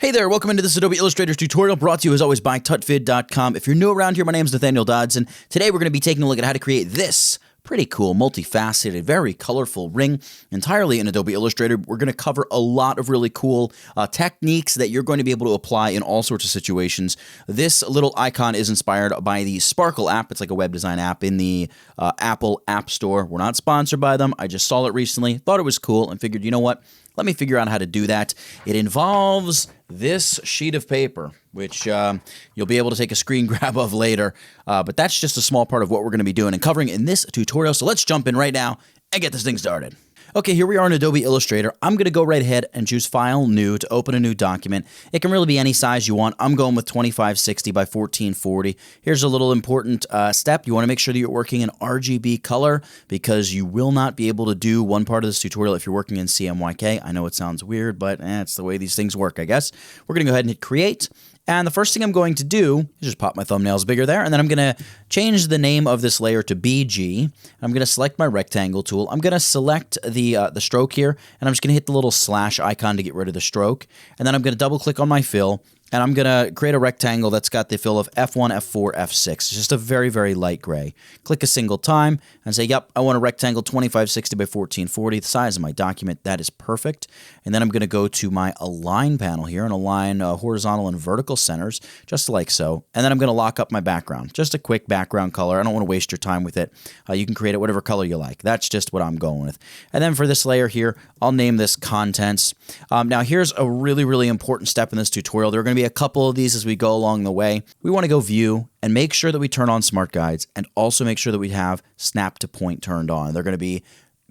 Hey there, welcome into this Adobe Illustrator tutorial brought to you as always by tutvid.com. If you're new around here, my name is Nathaniel Dodson. Today we're going to be taking a look at how to create this pretty cool, multifaceted, very colorful ring entirely in Adobe Illustrator. We're going to cover a lot of really cool techniques that you're going to be able to apply in all sorts of situations. This little icon is inspired by the Sparkle app. It's like a web design app in the Apple App Store. We're not sponsored by them. I just saw it recently, thought it was cool, and figured, you know what? Let me figure out how to do that. It involves this sheet of paper, which you'll be able to take a screen grab of later. But that's just a small part of what we're going to be doing and covering in this tutorial. So let's jump in right now and get this thing started. Okay, here we are in Adobe Illustrator. I'm going to go right ahead and choose File, New to open a new document. It can really be any size you want. I'm going with 2560 by 1440. Here's a little important step. You want to make sure that you're working in RGB color because you will not be able to do one part of this tutorial if you're working in CMYK. I know it sounds weird, but it's the way these things work, I guess. We're going to go ahead and hit Create. And the first thing I'm going to do is just pop my thumbnails bigger there, and then I'm going to change the name of this layer to BG. I'm going to select my rectangle tool. I'm going to select the stroke here, and I'm just going to hit the little slash icon to get rid of the stroke. And then I'm going to double click on my fill, and I'm going to create a rectangle that's got the fill of F1, F4, F6. It's just a very, very light gray. Click a single time and say, yep, I want a rectangle 2560 by 1440, the size of my document. That is perfect. And then I'm going to go to my Align panel here and align horizontal and vertical centers, just like so. And then I'm going to lock up my background. Just a quick background color. I don't want to waste your time with it. You can create it whatever color you like. That's just what I'm going with. And then for this layer here, I'll name this Contents. Now, here's a really, really important step in this tutorial. There are going to be a couple of these as we go along the way. We want to go View and make sure that we turn on Smart Guides and also make sure that we have Snap to Point turned on. They're going to be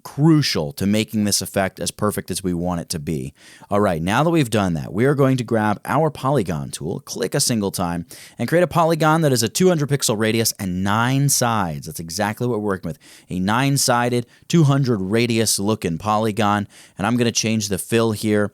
crucial to making this effect as perfect as we want it to be. All right, now that we've done that, we are going to grab our polygon tool, click a single time, and create a polygon that is a 200 pixel radius and 9 sides. That's exactly what we're working with. A 9-sided, 200 radius looking polygon. And I'm going to change the fill here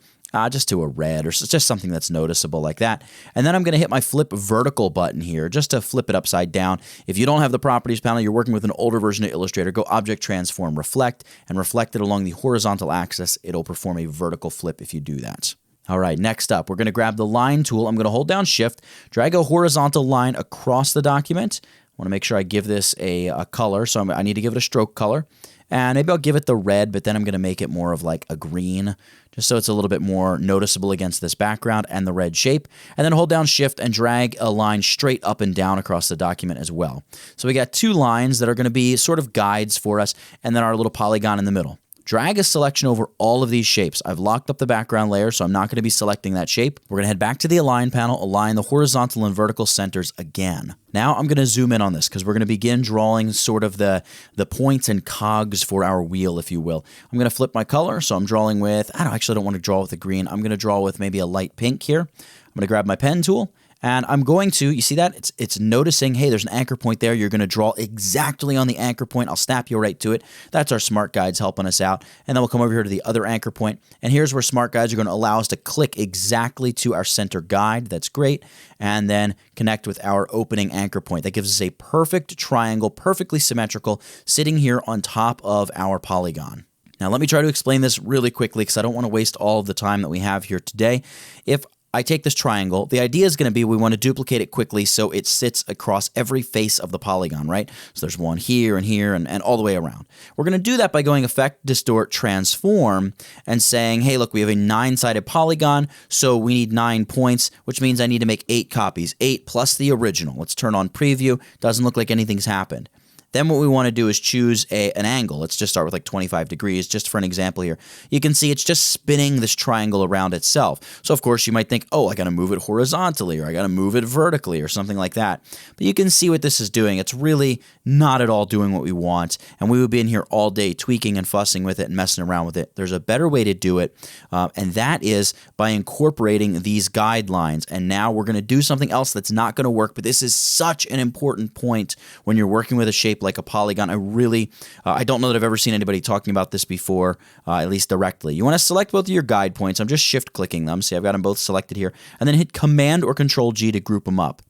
just to a red or just something that's noticeable like that. And then I'm going to hit my flip vertical button here just to flip it upside down. If you don't have the properties panel, you're working with an older version of Illustrator, go Object Transform Reflect and reflect it along the horizontal axis. It'll perform a vertical flip if you do that. All right, next up, we're going to grab the line tool. I'm going to hold down Shift, drag a horizontal line across the document. I want to make sure I give this a color, so I need to give it a stroke color. And maybe I'll give it the red, but then I'm going to make it more of like a green, just so it's a little bit more noticeable against this background and the red shape. And then hold down Shift and drag a line straight up and down across the document as well. So we got two lines that are going to be sort of guides for us, and then our little polygon in the middle. Drag a selection over all of these shapes. I've locked up the background layer, so I'm not going to be selecting that shape. We're going to head back to the Align panel, align the horizontal and vertical centers again. Now I'm going to zoom in on this because we're going to begin drawing sort of the points and cogs for our wheel, if you will. I'm going to flip my color, so I'm drawing with, I actually don't want to draw with a green. I'm going to draw with maybe a light pink here. I'm going to grab my pen tool. And I'm going to, you see that? It's noticing, hey, there's an anchor point there. You're going to draw exactly on the anchor point. I'll snap you right to it. That's our Smart Guides helping us out. And then we'll come over here to the other anchor point. And here's where Smart Guides are going to allow us to click exactly to our center guide. That's great. And then connect with our opening anchor point. That gives us a perfect triangle, perfectly symmetrical, sitting here on top of our polygon. Now, let me try to explain this really quickly because I don't want to waste all of the time that we have here today. If I take this triangle, the idea is going to be we want to duplicate it quickly so it sits across every face of the polygon, right? So there's one here and here and all the way around. We're going to do that by going Effect, Distort, Transform and saying, hey, look, we have a 9-sided polygon, so we need 9 points, which means I need to make 8 copies, 8 plus the original. Let's turn on Preview. Doesn't look like anything's happened. Then what we want to do is choose an angle. Let's just start with like 25 degrees, just for an example here. You can see it's just spinning this triangle around itself. So of course you might think, oh, I got to move it horizontally or I got to move it vertically or something like that. But you can see what this is doing. It's really not at all doing what we want. And we would be in here all day tweaking and fussing with it and messing around with it. There's a better way to do it, and that is by incorporating these guidelines. And now we're going to do something else that's not going to work, but this is such an important point when you're working with a shape like a polygon. I don't know that I've ever seen anybody talking about this before, at least directly. You want to select both of your guide points. I'm just shift clicking them. See, I've got them both selected here. And then hit Command or Control G to group them up.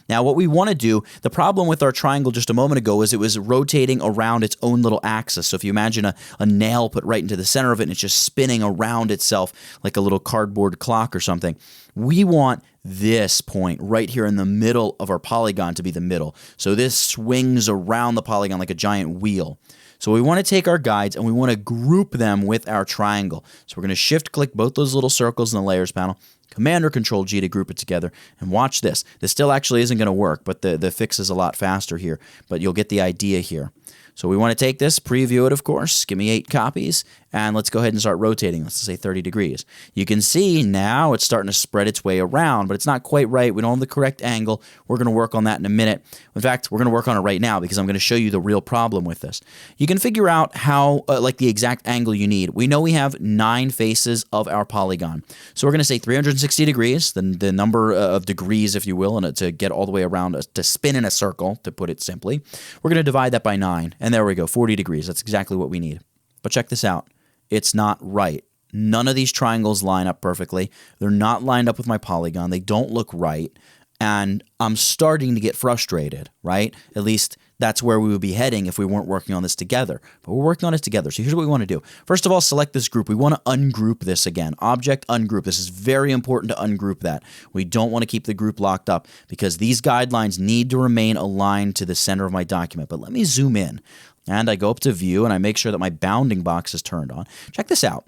Now, what we want to do, the problem with our triangle just a moment ago is it was rotating around its own little axis. So if you imagine a nail put right into the center of it and it's just spinning around itself like a little cardboard clock or something, we want this point right here in the middle of our polygon to be the middle. So this swings around the polygon like a giant wheel. So we want to take our guides and we want to group them with our triangle. So we're going to shift-click both those little circles in the Layers panel, Command or Control G to group it together, and watch this. This still actually isn't going to work, but the fix is a lot faster here, but you'll get the idea here. So we want to take this, preview it, of course, give me 8 copies, and let's go ahead and start rotating. Let's say 30 degrees. You can see now it's starting to spread its way around, but it's not quite right. We don't have the correct angle. We're going to work on that in a minute. In fact, we're going to work on it right now because I'm going to show you the real problem with this. You can figure out how, like the exact angle you need. We know we have 9 faces of our polygon. So we're going to say 360 degrees, the number of degrees, if you will, and to get all the way around, to spin in a circle, to put it simply. We're going to divide that by 9. And there we go, 40 degrees. That's exactly what we need. But check this out. It's not right. None of these triangles line up perfectly. They're not lined up with my polygon. They don't look right. And I'm starting to get frustrated, right? At least that's where we would be heading if we weren't working on this together. But we're working on it together. So here's what we want to do. First of all, select this group. We want to ungroup this again. Object, ungroup. This is very important to ungroup that. We don't want to keep the group locked up because these guidelines need to remain aligned to the center of my document. But let me zoom in. And I go up to View, and I make sure that my bounding box is turned on. Check this out.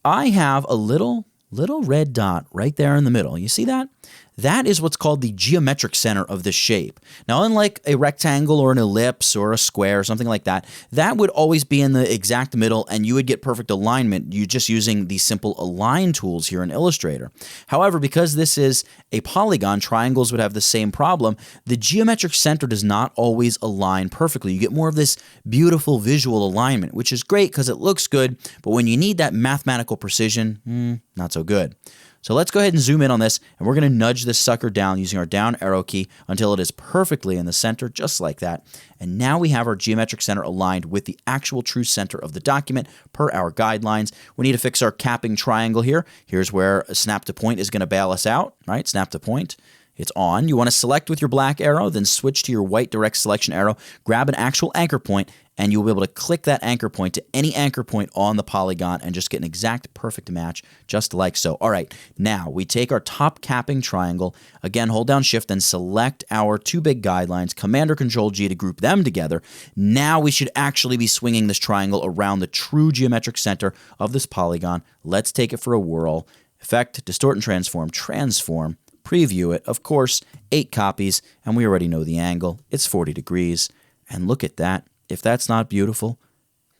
I have a little red dot right there in the middle. You see that? That is what's called the geometric center of the shape. Now, unlike a rectangle or an ellipse or a square or something like that, that would always be in the exact middle and you would get perfect alignment just using the simple align tools here in Illustrator. However, because this is a polygon, triangles would have the same problem. The geometric center does not always align perfectly. You get more of this beautiful visual alignment, which is great because it looks good, but when you need that mathematical precision, not so good. So let's go ahead and zoom in on this, and we're going to nudge this sucker down using our down arrow key until it is perfectly in the center, just like that. And now we have our geometric center aligned with the actual true center of the document per our guidelines. We need to fix our capping triangle here. Here's where a snap to point is going to bail us out, right? Snap to point. It's on. You want to select with your black arrow, then switch to your white direct selection arrow, grab an actual anchor point, and you'll be able to click that anchor point to any anchor point on the polygon and just get an exact perfect match, just like so. All right, now we take our top capping triangle, again, hold down Shift, then select our 2 big guidelines, Command or Control G to group them together. Now we should actually be swinging this triangle around the true geometric center of this polygon. Let's take it for a whirl. Effect, Distort and Transform, Transform. Preview it, of course, 8 copies, and we already know the angle. It's 40 degrees. And look at that. If that's not beautiful,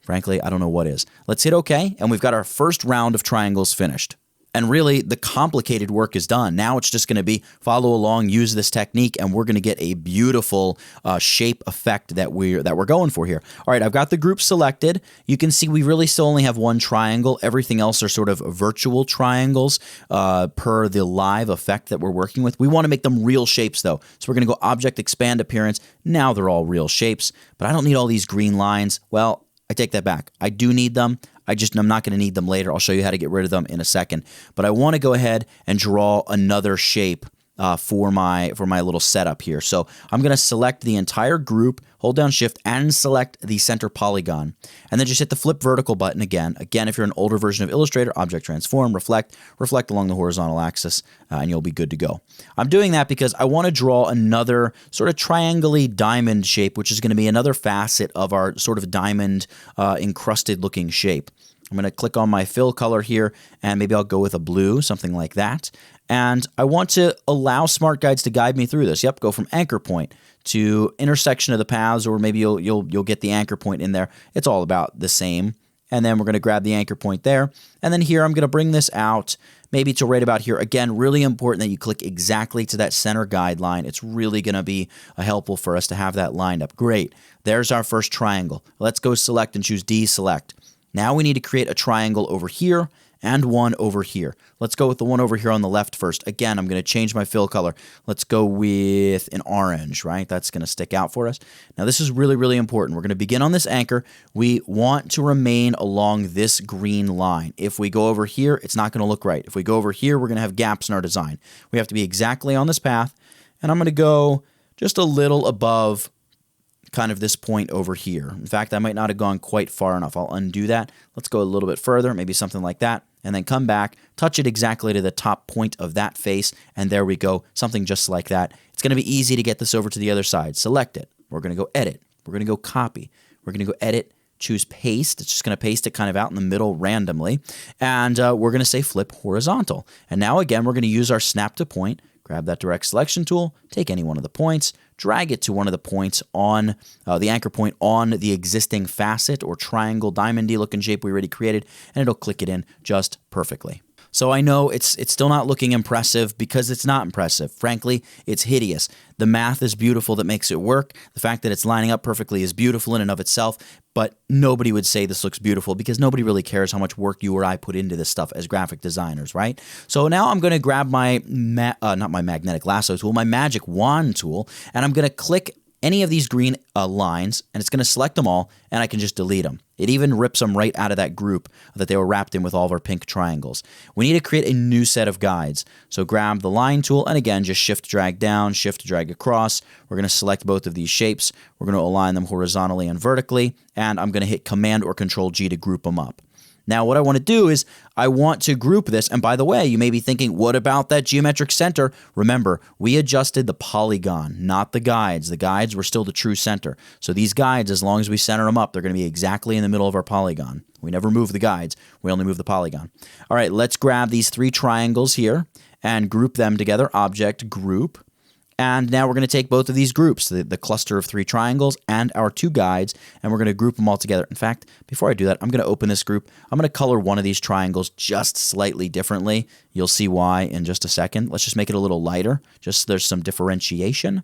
frankly, I don't know what is. Let's hit OK, and we've got our first round of triangles finished. And really, the complicated work is done. Now it's just going to be follow along, use this technique, and we're going to get a beautiful shape effect that we're going for here. All right, I've got the group selected. You can see we really still only have 1 triangle. Everything else are sort of virtual triangles per the live effect that we're working with. We want to make them real shapes, though. So we're going to go Object, Expand Appearance. Now they're all real shapes, but I don't need all these green lines. Well, I take that back. I do need them. I'm not going to need them later. I'll show you how to get rid of them in a second. But I want to go ahead and draw another shape for my little setup here. So I'm going to select the entire group, hold down Shift, and select the center polygon. And then just hit the flip vertical button again. Again, if you're an older version of Illustrator, Object Transform, Reflect along the horizontal axis, and you'll be good to go. I'm doing that because I want to draw another sort of triangle-y diamond shape, which is going to be another facet of our sort of diamond encrusted looking shape. I'm going to click on my fill color here, and maybe I'll go with a blue, something like that. And I want to allow Smart Guides to guide me through this. Yep, go from anchor point to intersection of the paths, or maybe you'll get the anchor point in there. It's all about the same. And then we're going to grab the anchor point there. And then here I'm going to bring this out maybe to right about here. Again, really important that you click exactly to that center guideline. It's really going to be helpful for us to have that lined up. Great. There's our first triangle. Let's go select and choose deselect. Now we need to create a triangle over here and one over here. Let's go with the one over here on the left first. Again, I'm going to change my fill color. Let's go with an orange, right? That's going to stick out for us. Now this is really, really important. We're going to begin on this anchor. We want to remain along this green line. If we go over here, it's not going to look right. If we go over here, we're going to have gaps in our design. We have to be exactly on this path. And I'm going to go just a little above kind of this point over here. In fact, I might not have gone quite far enough. I'll undo that. Let's go a little bit further, maybe something like that, and then come back, touch it exactly to the top point of that face, and there we go, something just like that. It's going to be easy to get this over to the other side. Select it. We're going to go edit. We're going to go copy. We're going to go edit, choose paste. It's just going to paste it kind of out in the middle randomly, and we're going to say flip horizontal. And now again, we're going to use our snap to point. Grab that direct selection tool, take any one of the points, drag it to one of the points on the anchor point on the existing facet or triangle diamond-y looking shape we already created, and it'll click it in just perfectly. So I know it's still not looking impressive because it's not impressive. Frankly, it's hideous. The math is beautiful that makes it work. The fact that it's lining up perfectly is beautiful in and of itself, but nobody would say this looks beautiful because nobody really cares how much work you or I put into this stuff as graphic designers, right? So now I'm going to grab my, not my magnetic lasso tool, my magic wand tool, and I'm going to click any of these green lines, and it's going to select them all, and I can just delete them. It even rips them right out of that group that they were wrapped in with all of our pink triangles. We need to create a new set of guides. So grab the line tool, and again, just shift drag down, shift drag across. We're going to select both of these shapes. We're going to align them horizontally and vertically, and I'm going to hit Command or Control G to group them up. Now, what I want to do is I want to group this. And by the way, you may be thinking, what about that geometric center? Remember, we adjusted the polygon, not the guides. The guides were still the true center. So these guides, as long as we center them up, they're going to be exactly in the middle of our polygon. We never move the guides. We only move the polygon. All right, let's grab these three triangles here and group them together. Object, group. And now we're going to take both of these groups, the cluster of three triangles and our two guides, and we're going to group them all together. In fact, before I do that, I'm going to open this group. I'm going to color one of these triangles just slightly differently. You'll see why in just a second. Let's just make it a little lighter, just so there's some differentiation. I'm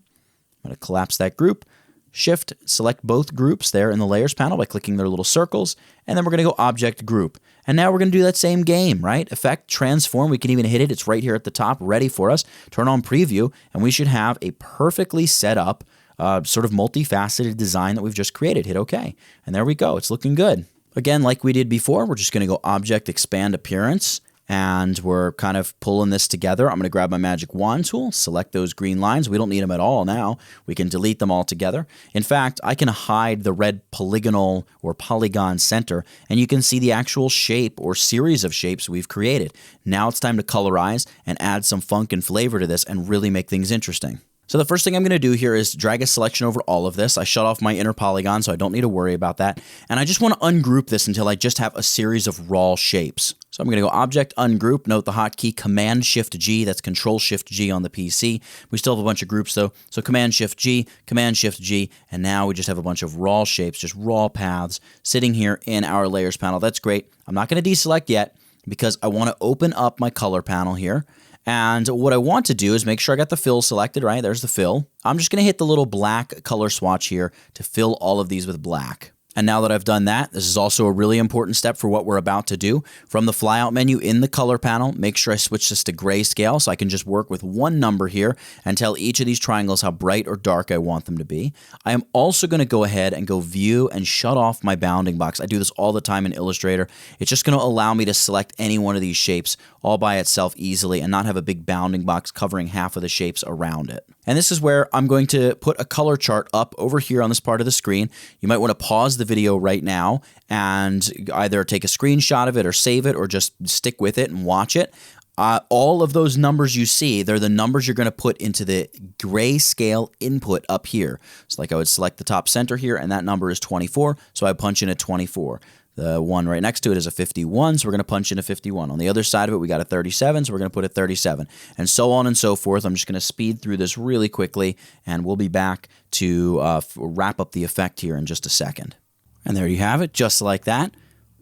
going to collapse that group. Shift, select both groups there in the Layers panel by clicking their little circles, and then we're going to go Object, Group. And now we're going to do that same game, right? Effect, Transform, we can even hit it. It's right here at the top, ready for us. Turn on Preview, and we should have a perfectly set up sort of multifaceted design that we've just created. Hit OK, and there we go. It's looking good. Again, like we did before, we're just going to go Object, Expand Appearance, and we're kind of pulling this together. I'm going to grab my magic wand tool, select those green lines. We don't need them at all now. We can delete them all together. In fact, I can hide the red polygonal or polygon center, and you can see the actual shape or series of shapes we've created. Now it's time to colorize and add some funk and flavor to this and really make things interesting. So the first thing I'm going to do here is drag a selection over all of this. I shut off my inner polygon, so I don't need to worry about that. And I just want to ungroup this until I just have a series of raw shapes. So I'm going to go Object, Ungroup. Note the hotkey Command-Shift-G. That's Control-Shift-G on the PC. We still have a bunch of groups, though. So Command-Shift-G, Command-Shift-G, and now we just have a bunch of raw shapes, just raw paths, sitting here in our Layers panel. That's great. I'm not going to deselect yet because I want to open up my color panel here. And what I want to do is make sure I got the fill selected, right? There's the fill. I'm just going to hit the little black color swatch here to fill all of these with black. And now that I've done that, this is also a really important step for what we're about to do. From the flyout menu in the color panel, make sure I switch this to grayscale so I can just work with one number here and tell each of these triangles how bright or dark I want them to be. I am also going to go ahead and go View and shut off my bounding box. I do this all the time in Illustrator. It's just going to allow me to select any one of these shapes all by itself easily and not have a big bounding box covering half of the shapes around it. And this is where I'm going to put a color chart up over here on this part of the screen. You might want to pause the video right now and either take a screenshot of it or save it or just stick with it and watch it. All of those numbers you see, they're the numbers you're going to put into the grayscale input up here. So like I would select the top center here, and that number is 24, so I punch in a 24. The one right next to it is a 51, so we're going to punch in a 51. On the other side of it, we got a 37, so we're going to put a 37, and so on and so forth. I'm just going to speed through this really quickly, and we'll be back to wrap up the effect here in just a second. And there you have it, just like that.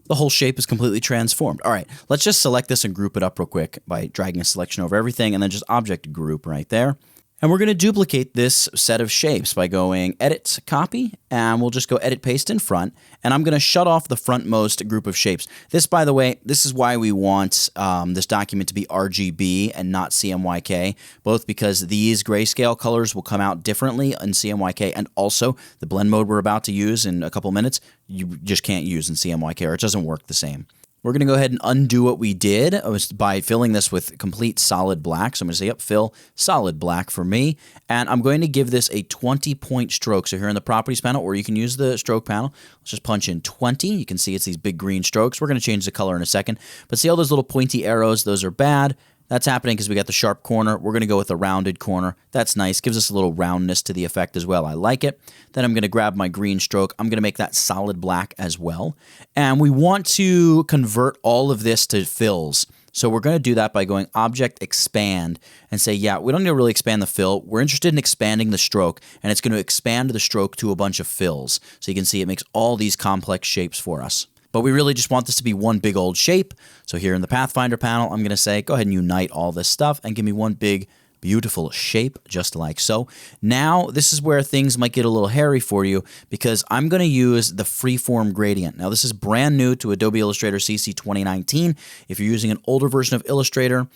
The whole shape is completely transformed. All right, let's just select this and group it up real quick by dragging a selection over everything, and then just Object Group right there. And we're going to duplicate this set of shapes by going Edit, Copy, and we'll just go Edit, Paste in front. And I'm going to shut off the frontmost group of shapes. This, by the way, this is why we want this document to be RGB and not CMYK, both because these grayscale colors will come out differently in CMYK, and also the blend mode we're about to use in a couple minutes, you just can't use in CMYK, or it doesn't work the same. We're going to go ahead and undo what we did by filling this with complete solid black. So I'm going to say, fill solid black for me. And I'm going to give this a 20-point stroke. So here in the properties panel, or you can use the stroke panel, let's just punch in 20. You can see it's these big green strokes. We're going to change the color in a second. But see all those little pointy arrows? Those are bad. That's happening because we got the sharp corner. We're going to go with the rounded corner. That's nice. Gives us a little roundness to the effect as well. I like it. Then I'm going to grab my green stroke. I'm going to make that solid black as well. And we want to convert all of this to fills. So we're going to do that by going Object Expand and say, yeah, we don't need to really expand the fill. We're interested in expanding the stroke, and it's going to expand the stroke to a bunch of fills. So you can see it makes all these complex shapes for us. But we really just want this to be one big old shape. So here in the Pathfinder panel, I'm going to say, go ahead and unite all this stuff and give me one big, beautiful shape, just like so. Now, this is where things might get a little hairy for you because I'm going to use the freeform gradient. Now, this is brand new to Adobe Illustrator CC 2019. If you're using an older version of Illustrator,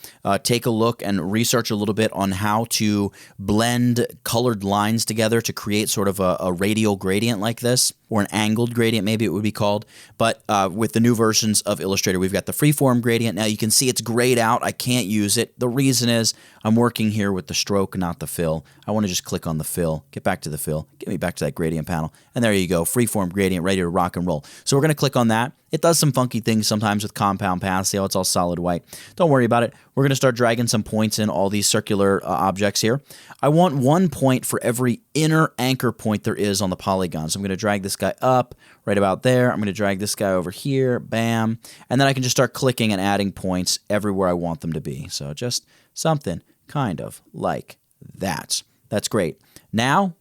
take a look and research a little bit on how to blend colored lines together to create sort of a radial gradient like this, or an angled gradient, maybe it would be called. But with the new versions of Illustrator, we've got the freeform gradient. Now you can see it's grayed out. I can't use it. The reason is I'm working here with the stroke, not the fill. I want to just click on the fill, get back to the fill, get me back to that gradient panel. And there you go, freeform gradient, ready to rock and roll. So we're going to click on that. It does some funky things sometimes with compound paths. See how it's all solid white. Don't worry about it. We're going to start dragging some points in all these circular objects here. I want 1 point for every inner anchor point there is on the polygon. So I'm going to drag this guy up right about there. I'm going to drag this guy over here. Bam. And then I can just start clicking and adding points everywhere I want them to be. So just something kind of like that. That's great. Now,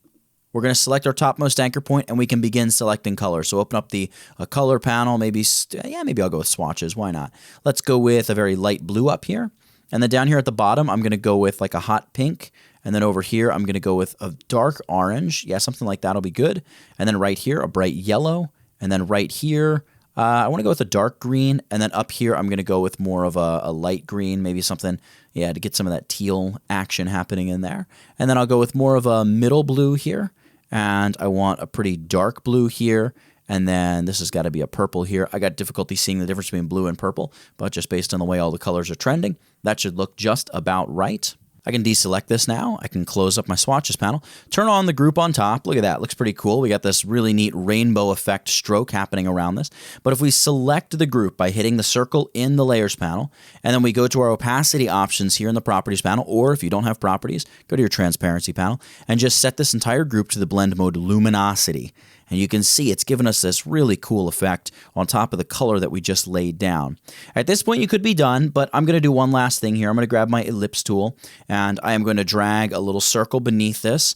we're going to select our topmost anchor point, and we can begin selecting color. So open up the color panel. Maybe I'll go with swatches. Why not? Let's go with a very light blue up here. And then down here at the bottom, I'm going to go with like a hot pink. And then over here, I'm going to go with a dark orange. Yeah, something like that will be good. And then right here, a bright yellow. And then right here, I want to go with a dark green. And then up here, I'm going to go with more of a light green, maybe something, yeah, to get some of that teal action happening in there. And then I'll go with more of a middle blue here. And I want a pretty dark blue here. And then this has got to be a purple here. I got difficulty seeing the difference between blue and purple, but just based on the way all the colors are trending, that should look just about right. I can deselect this now. I can close up my swatches panel, turn on the group on top. Look at that. Looks pretty cool. We got this really neat rainbow effect stroke happening around this. But if we select the group by hitting the circle in the layers panel, and then we go to our opacity options here in the properties panel, or if you don't have properties, go to your transparency panel and just set this entire group to the blend mode luminosity. And you can see it's given us this really cool effect on top of the color that we just laid down. At this point, you could be done, but I'm going to do one last thing here. I'm going to grab my ellipse tool, and I am going to drag a little circle beneath this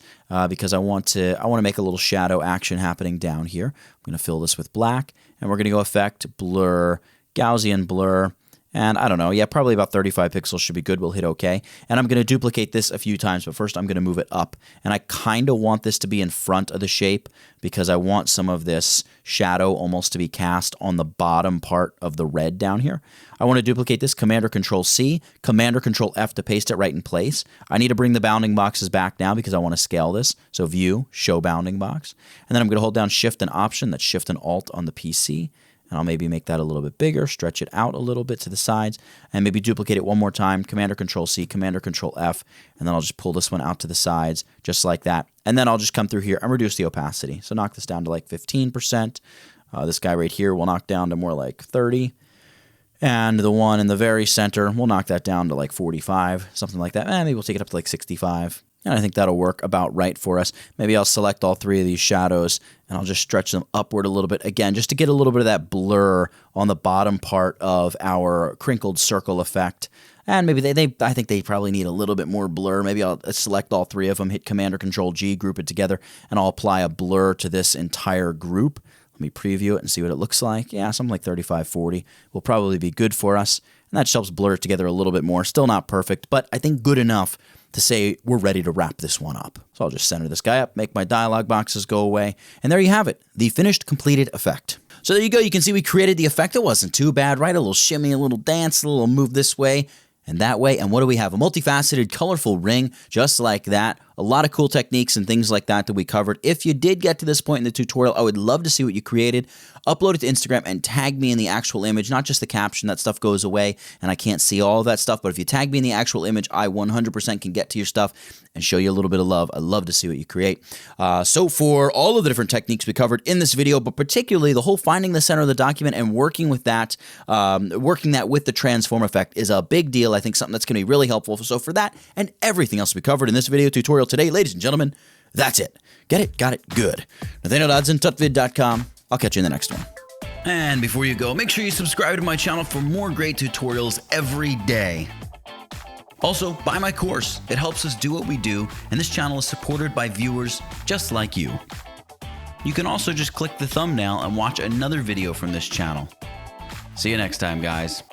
because I want to make a little shadow action happening down here. I'm going to fill this with black, and we're going to go Effect, Blur, Gaussian Blur. And I don't know, yeah, probably about 35 pixels should be good. We'll hit OK. And I'm going to duplicate this a few times, but first I'm going to move it up. And I kind of want this to be in front of the shape because I want some of this shadow almost to be cast on the bottom part of the red down here. I want to duplicate this, Command or Control C, Command or Control F to paste it right in place. I need to bring the bounding boxes back now because I want to scale this. So View, Show Bounding Box. And then I'm going to hold down Shift and Option, that's Shift and Alt on the PC. And I'll maybe make that a little bit bigger, stretch it out a little bit to the sides, and maybe duplicate it one more time, Command or Control C, Command or Control F, and then I'll just pull this one out to the sides, just like that. And then I'll just come through here and reduce the opacity. So knock this down to like 15%. This guy right here will knock down to more like 30. And the one in the very center, we'll knock that down to like 45, something like that. Maybe we'll take it up to like 65. And I think that'll work about right for us. Maybe I'll select all three of these shadows and I'll just stretch them upward a little bit. Again, just to get a little bit of that blur on the bottom part of our crinkled circle effect. And maybe I think they probably need a little bit more blur. Maybe I'll select all three of them, hit Command or Control G, group it together, and I'll apply a blur to this entire group. Let me preview it and see what it looks like. Yeah, something like 35, 40 will probably be good for us. And that just helps blur it together a little bit more. Still not perfect, but I think good enough to say we're ready to wrap this one up. So I'll just center this guy up, make my dialog boxes go away, and there you have it, the finished completed effect. So there you go, you can see we created the effect. It wasn't too bad, right? A little shimmy, a little dance, a little move this way and that way. And what do we have? A multifaceted, colorful ring, just like that. A lot of cool techniques and things like that we covered. If you did get to this point in the tutorial, I would love to see what you created. Upload it to Instagram and tag me in the actual image, not just the caption. That stuff goes away and I can't see all of that stuff. But if you tag me in the actual image, I 100% can get to your stuff and show you a little bit of love. I love to see what you create. So for all of the different techniques we covered in this video, but particularly the whole finding the center of the document and working with that, with the transform effect is a big deal. I think something that's going to be really helpful. So for that and everything else we covered in this video tutorial today, ladies and gentlemen, that's it. Get it? Got it? Good. Nathaniel Dodson, tutvid.com. I'll catch you in the next one. And before you go, make sure you subscribe to my channel for more great tutorials every day. Also, buy my course. It helps us do what we do, and this channel is supported by viewers just like you. You can also just click the thumbnail and watch another video from this channel. See you next time, guys.